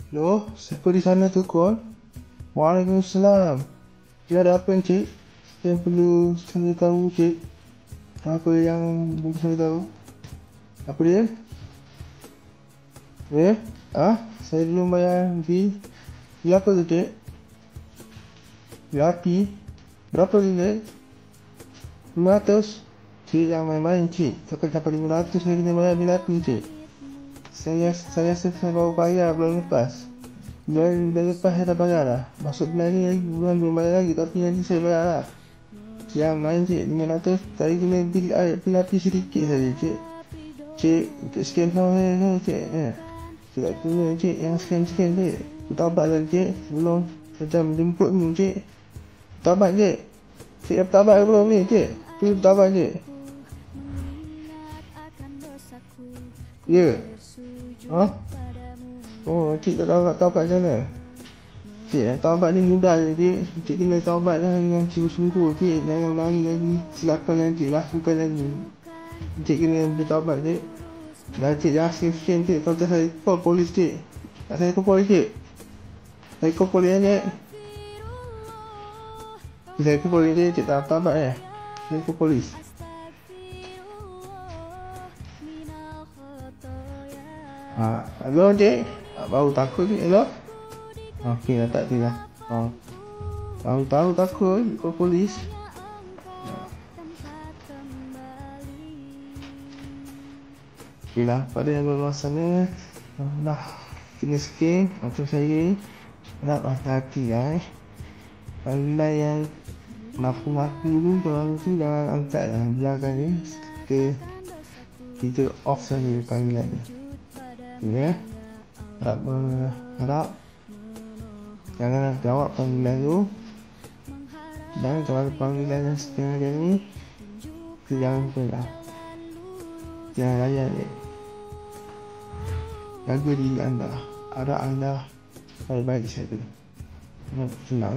Loh, siapa di sana tu call? Waalaikumsalam. Ya, ada apa encik? Yang perlu saya tahu encik? Apa yang perlu saya tahu? Apa dia? Saya belum bayar fee. Fee apa tu encik? VIP? Berapa ringgit? 500? Cik, yang main-main cik. Sampai 500 saya kena bayar VIP cik. Saya baru bayar bulan lepas. Bulan lepas saya dah bayar lah. Masuk bulan ni lagi, bulan belum bayar lagi. Tapi nanti saya bayar lah. Yang main cik, 500. Tadi kena VIP sedikit saja cik. Cik, untuk scan sama saya cik. Cik tak kena cik, yang scan cik. Bertabat lah cik. Belum macam jemput ni cik. Bertabat cik. Cik dah bertabat ke belum ni cik? Tu bertabat cik. Ya. Oh, cik tak tahu kat sana. Cik, taubat ni mudah je cik. Cik tinggal taubat lah dengan sungguh-sungguh cik. Jangan lari lagi. Silakan nanti lakukan lagi. Cik kena bertaubat cik. Dan cik jangan sikit cik. Kalau tak saya call polis cik. Tak saya call polis cik. Saya call polis cik. Saya call polis cik. Cik tak taubat saya call polis. Halo cik. Baru takut cik. Hello. Okey dah tak lah. Tahu takut ke polis. Okey lah, pada yang luar sana dah kena scan macam saya nak hati-hati Bila yang maku-maku tu kalau tu jangan angkat lah, biarkan ni kita off saja panggilan ni. Ya, tak berharap jangan jawab panggilan tu. Dan kalau panggilan yang setengah ni jangan lupa jangan layan jaga diri anda, arah anda baik-baik saja. Senang